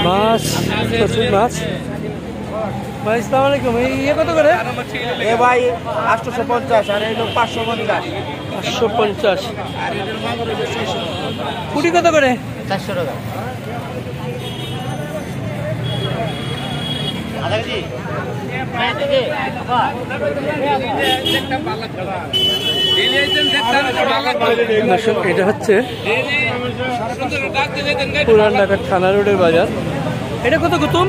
মাছ, প্রচুর মাছ। ভাই আসসালামু আলাইকুম। এই কত করে? এ ভাই 850 আর এই 550। 550। পুঁটি কত করে? 400 টাকা। আধা কেজি এটা হচ্ছে পুরান ঢাকার থানা রোডের বাজার। এটা কত কুতুম?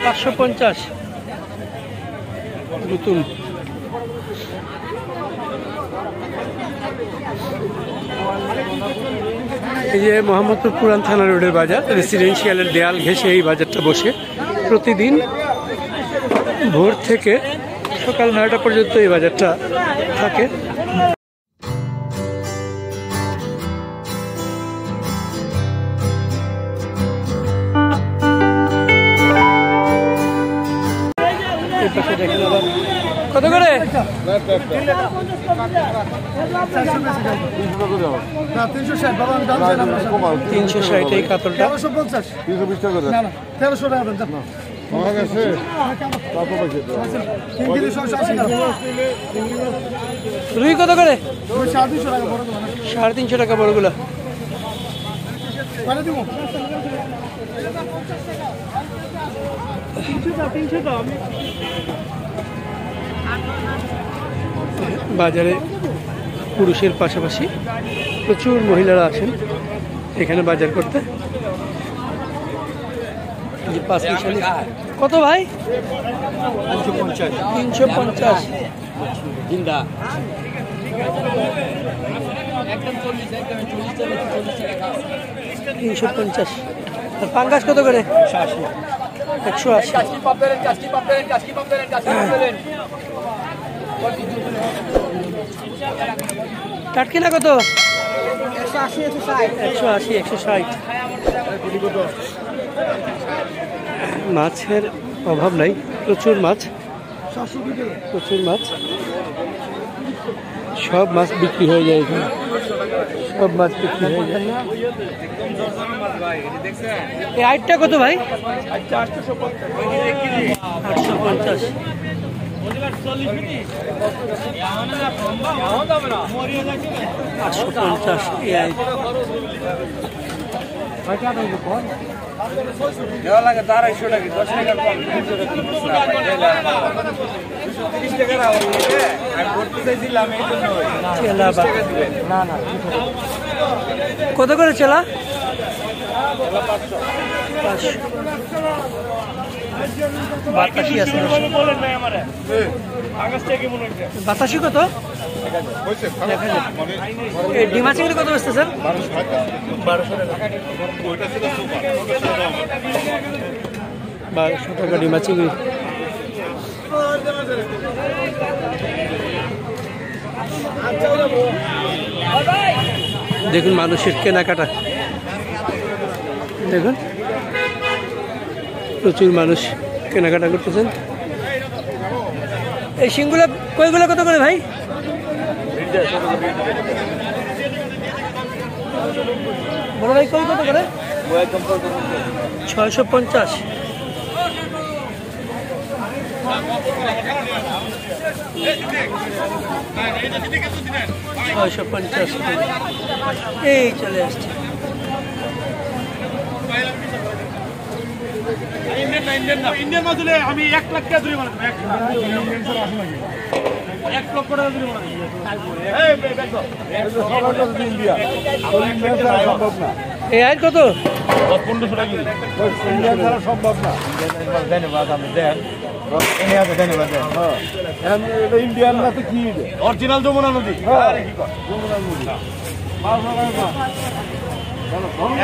550 গুতুম। এই যে মোহাম্মদপুর পুরান থানা রোডের বাজার, রেসিডেন্সিয়ালের দেয়াল ঘেঁষে এই বাজারটা বসে। প্রতিদিন ভোর থেকে সকাল 9টা পর্যন্ত এই বাজারটা থাকে। কত করে? 360 এই কাতলটা। 1300 টাকা দেন। রুই কত করে? 350 টাকা বড়। 350 টাকা বড়গুলা। বাজারে পুরুষের পাশাপাশি প্রচুর মহিলারা আসেন এখানে বাজার করতে। কত ভাই? 350। জিন্দা 350। আর পাঙ্গাস কত করে? 180। কাটকিনা কত? 180 160। মাছের অভাব নাই, প্রচুর মাছ, প্রচুর মাছ। সব মাছ বিক্রি হয়ে যায় এখানে, সব মাছ বিক্রি হয়ে যায়। এই আইটটা কত ভাই? 850। দেওয়া লাগে 250 টাকা, 10 টাকা কম। কত করে চেলা? 500। বাতাসি কত? ডিমা চিংড়ি কত বেচতে স্যার? 1200 টাকা ডিমা চিংড়ি। দেখুন মানুষের কেনাকাটা, দেখুন প্রচুর মানুষ কেনাকাটা করতেছেন। এই শিংগুলা কইগুলো কত করে ভাই? বড় ভাই কই কত করে? 650। 650 এই চলে আসছে। ইন্ডিয়ান মাছ হলে আমি 1 লাখ টাকা ধরে মারব। 1 লক্ষ টাকা ধরে মারব। এই আর কত? 1500 টাকা। ইন্ডিয়ান ছাড়া সম্ভব না। ধন্যবাদ, আপনি দেন। ইন্ডিয়ান না তো কি অরিজিনাল যমুনা নদী। যমুনা নদী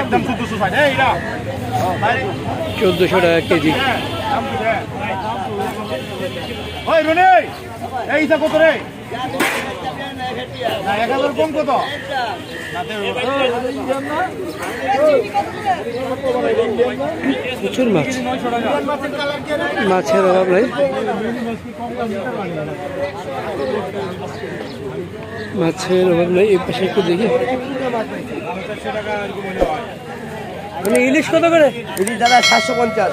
একদম 1400 টাকা কেজি। এইটা কত রে? 1000 কম কত? প্রচুর মাছ, মাছের অভাব নাই। মাছের অভাব নেই। এই পাশে একটু দেখি, মানে ইলিশ কত করে? ইলিশ দাদা 750।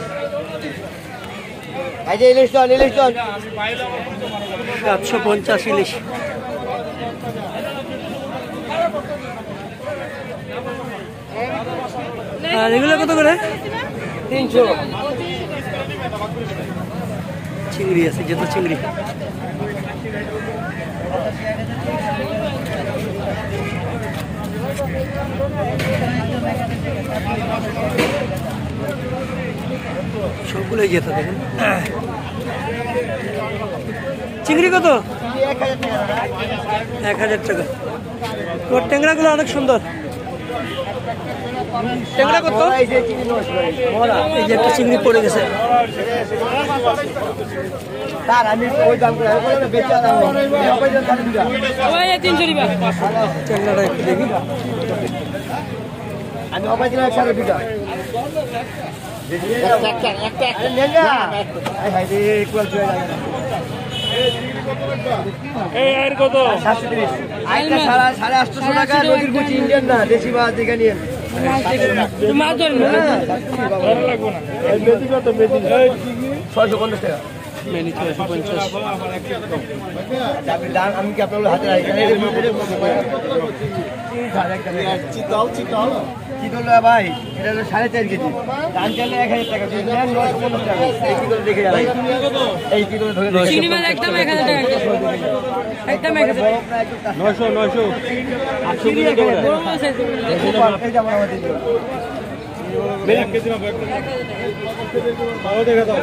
এই যে ইলিশ টন 750 ইলিশ। আর এগুলো কত করে? 300। চিংড়ি আছে, যেটা চিংড়ি। সবগুলোই যেতে দেখেন। চিংড়ি কত? 1000 টাকা। তোর ট্যাংরাগুলো অনেক সুন্দর। ট্যাংরা কত? এই যে একটা চিংড়ি পড়ে গেছে। তার আমি ওই দাম করে বেচা দাম 300 টাকা। ট্যাংরাটা একটু দেখি। আমি অবাই দিলাম 100 টাকা। কত? 730। 850 টাকা। নদীর কুচি ইন্ডিয়ান না, দেশি মাছ দেখে নিয়ে মাছ ধরেন না, লাগবো না। মেথি কত? মেথি 650 টাকা। মেনি 650। আমি কি আপনার হাতে চিতল ভাই, এটা হলো 4.5 কেজি। দাম চাইলে 1000 টাকা, 950 টাকা। এই চিতল দেখে যাবে, এই চিতল ধরে চিংড়ি মাছ একদম 1000 টাকা। একদম 1000 টাকা। 900 900 800 এই যেমন আমাদের এক কেজি না ভালো দেখা দাও।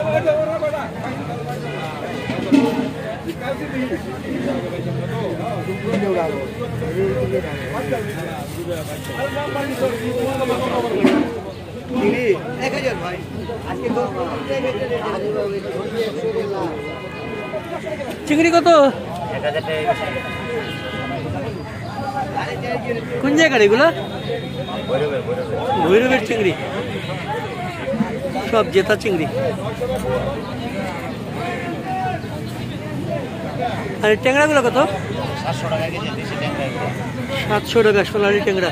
চিংড়ি কত? কোন জায়গার এগুলো? ভৈরবের চিংড়ি, সব জেতা চিংড়ি। আর ট্যাংরাগুলো কত? 700 টাকা কেজি। 700 টাকা সোনালি ট্যাংরা।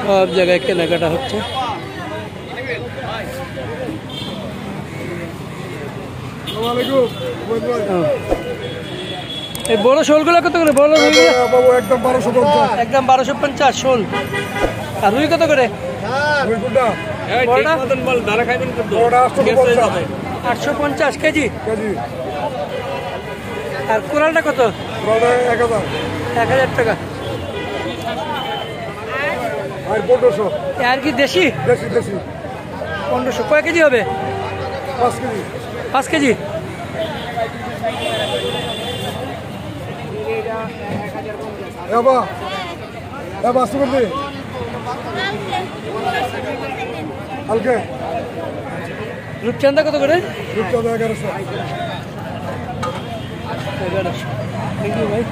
সব জায়গায় কেনাকাটা হচ্ছে। এই বড় শোলগুলো কত করে? বড় একদম 1250। একদম 1250 শোল। আর রুই কত করে? 850 কেজি। আর কোরালটা কত? 1000 টাকা। আর কি দেশি? 1500। কয় কেজি হবে? 5 কেজি। রূপচাঁদা কত করে? 1100। থ্যাংক ইউ ভাই।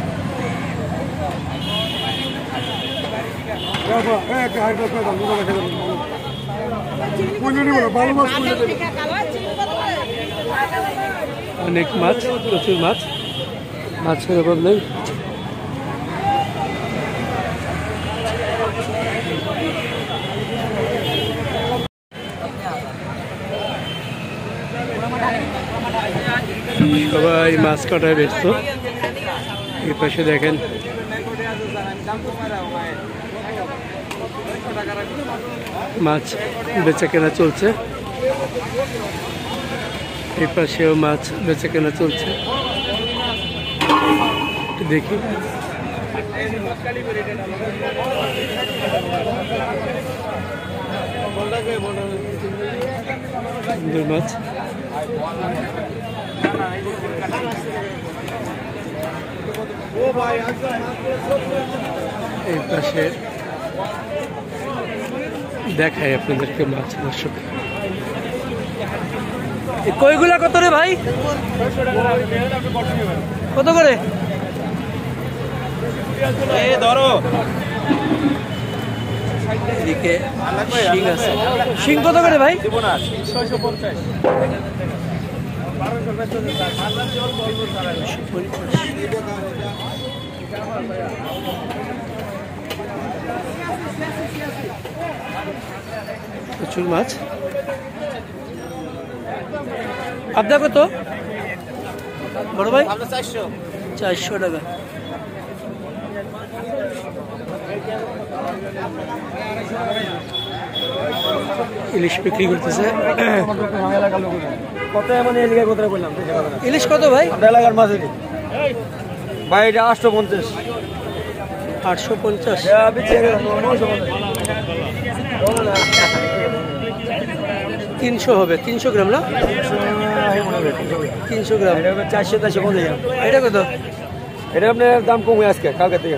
অনেক মাছ, প্রচুর মাছ, মাছের অভাব নেই। সবাই মাছ কাটায় ব্যস্ত। এই পাশে দেখেন মাছ বেচা কেনা চলছে। এই পাশেও মাছ বেচা কেনা চলছে। দেখি সুন্দর মাছ। এই পাশে দেখাই আপনাদেরকে মাছ। দর্শক কইগুলা কত রে ভাই? কত করে? এদিকে শিং আছে। শিং কত করে ভাই? প্রচুর মাছ। পাবদা কত বড় ভাই? 400 টাকা। ইলিশ বিক্রি করতেছে। ইলিশ কত ভাই? এলাকার মাছ ভাই এটা 850। 850। 300 হবে, 300 গ্রাম না? 300 গ্রাম। 400-450। এটা কত? এটা আপনার দাম কমে আজকে কালকে থেকে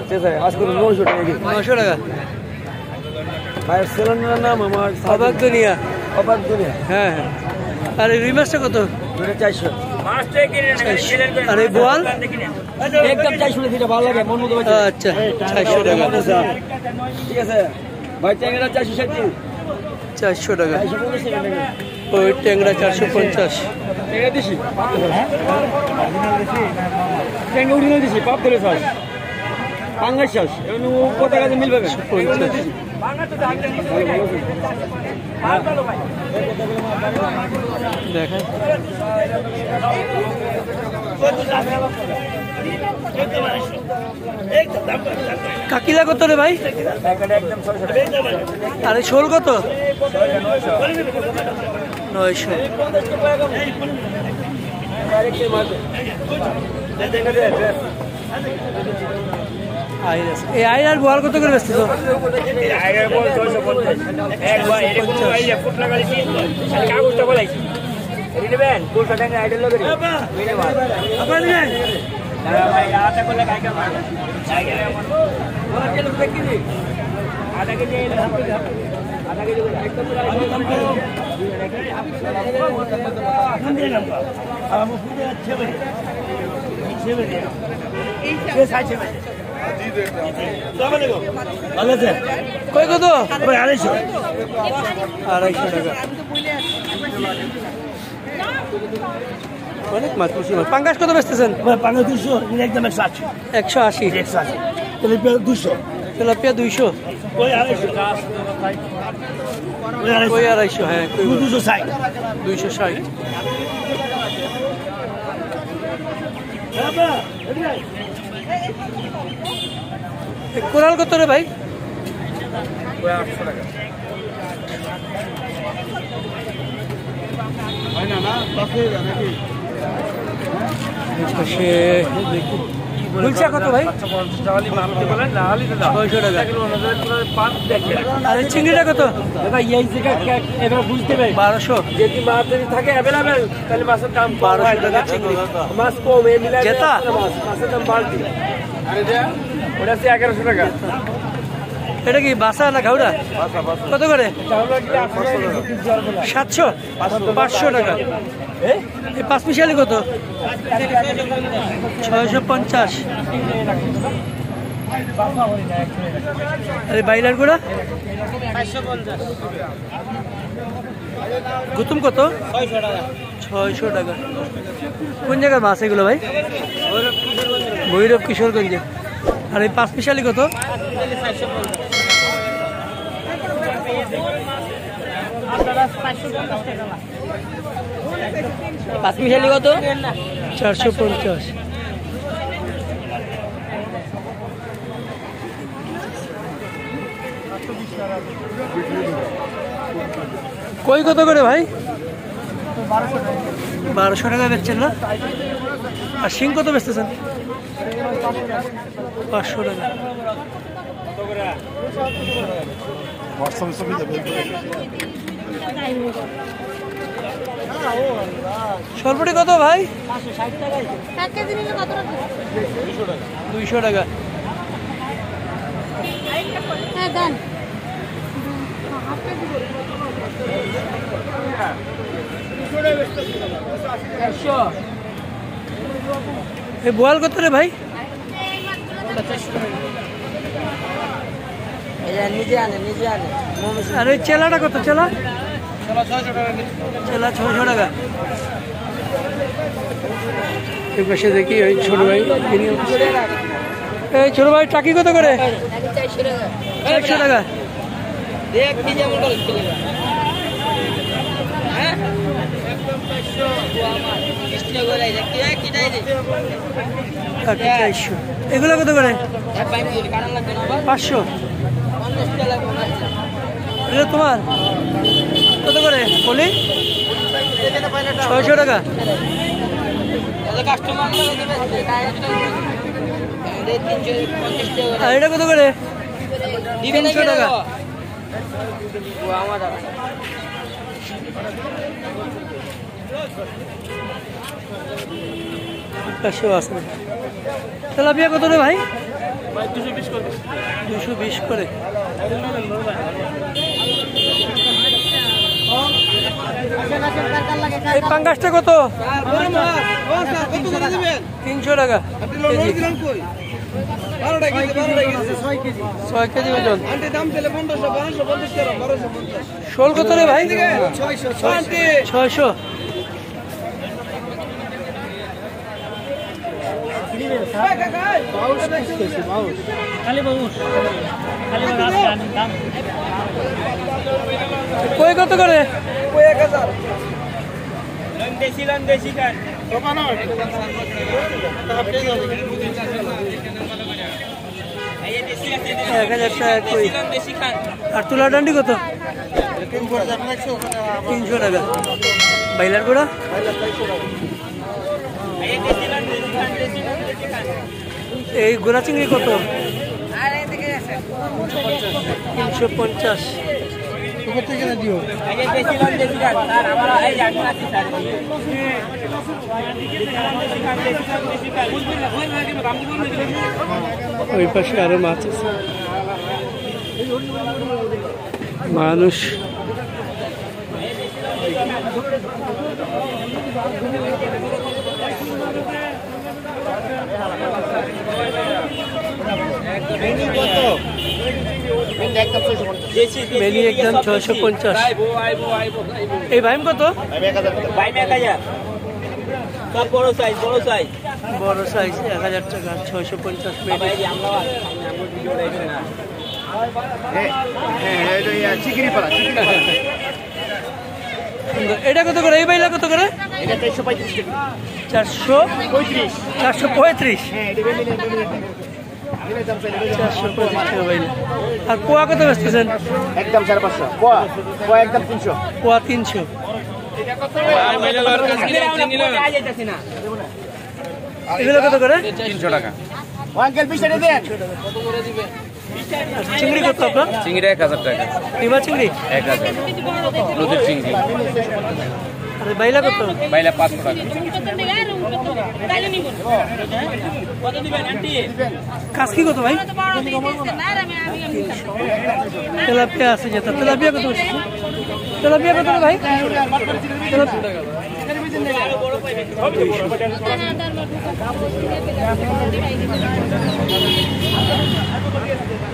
আজকে 900 টাকা। 900 টাকা। ভাই সিলিন্ডার নাম আমার অবাক দুনিয়া। অবাক দুনিয়া। হ্যাঁ হ্যাঁ। আর এই রুই মাছটা কত? 400। আর এই বোয়াল? একদম 400 দিতে ভালো লাগে মন মতো। আচ্ছা 400 টাকা। ঠিক আছে ভাই ট্যাংরা 460। 400 টাকা। ওই ট্যাংরা 450। ট্যাংরা দিছি ট্যাংরা উঠিয়ে দিছি পাপ ধরে চাষ পাঙ্গাস চাষ এখন কত কাজে মিলবে। দেখেন কাকিলা কত রে ভাই? আরে শোল কত? 900। এই আইর আর বোয়াল কত করে বেচতেছ? কই কত? 250 টাকা। অনেক মাছ, প্রচুর মাছ। পাঙ্গাস কত বেচতেছেন? পাঙ্গাস 200, একদম 180। 180। তেলাপিয়া 200। তেলাপিয়া 200। ওই 250। ওই 250। হ্যাঁ 260। 260। কোরাল কত রে ভাই? 800 টাকা। গুলশা কত ভাই? 600 টাকা। আর চিংড়িটা কত? বুঝতে পারি 1200। যদি মাছ যদি থাকে অ্যাভেলেবেল তাহলে মাছের দাম 1200 টাকা চিংড়ি। মাছ কম এ মিলে জেতা? মাছের দাম বাড়তি। ওটা হচ্ছে 1100 টাকা। এটা কি বাসা না ঘাউড়া? কত করে? 700। 500 টাকা। এই 5 মিশালি কত? 650। আরে বাইলার গুড়া? 550। গুতুম কত? 600 টাকা। কোন জায়গার মাছ এগুলো ভাই? ভৈরব কিশোরগঞ্জে। আর এই 5 মিশালি কত? 5 মিশালি কত? 450। কই কত করে ভাই? 1200 টাকা বেচছেন না? আর শিং কত বেচতেছেন? 500 টাকা। সরপুটি কত ভাই? 200 টাকা। এই বোয়াল কত রে ভাই? নিজে আনে আর ওই চেলাটা কত? চেলা 600 টাকা। এই পাশে দেখি ওই ছোট ভাই, এই ছোট ভাই টাকি কত করে? 400 টাকা। এগুলো কত করে? 500। এটা তোমার কত করে বলি? 600 টাকা। আর এটা কত করে? 300 টাকা। আছে। তেলাপিয়া কত রে ভাই? 220 করে। এই পাঙ্গাসটা কত? 300 টাকা। 6 কেজি ওজন। শোল কত রে ভাই? 600। কই কত করে? 1000। দেশি কাঠ 1000 টাকা কই। আর তুলা ডান্ডি কত? 300 টাকা। বাইলার গোড়া এই গোড়া চিংড়ি কত? 350। ওই পাশে আরো মাছ আছে। মানুষ মেনি একদম 650। এই ভাইম কত? বড় সাইজ 1000 টাকা। 650 এটা কত করে? এই বাইলা কত করে? 435। 435 টাকা বাইলা। আর পোয়া কত বেচতেছেন? একদম 550। পোয়া একদম 300। পোয়া 300। এগুলো কত করে? 300 টাকা। আঙ্কেল 20 টাকা দেন। চিংড়ি কত আপনার? চিংড়ি 1000 টাকা। ডিমা চিংড়ি 1000। নদীর চিংড়ি। আরে বাইলা কত? বাইলা 500 টাকা। কাসকি কত ভাই? তেলাপিয়া আছে যেটা। তেলাপিয়া কত? তেলাপিয়া কত ভাই?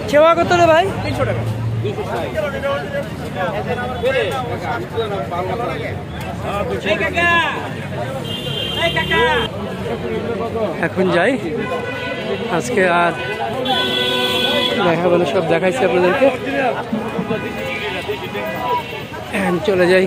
চেওয়া কত রে ভাই? 300 টাকা। এখন যাই, আজকে আর দেখা বলে সব দেখাইছি আপনাদেরকে। চলে যাই।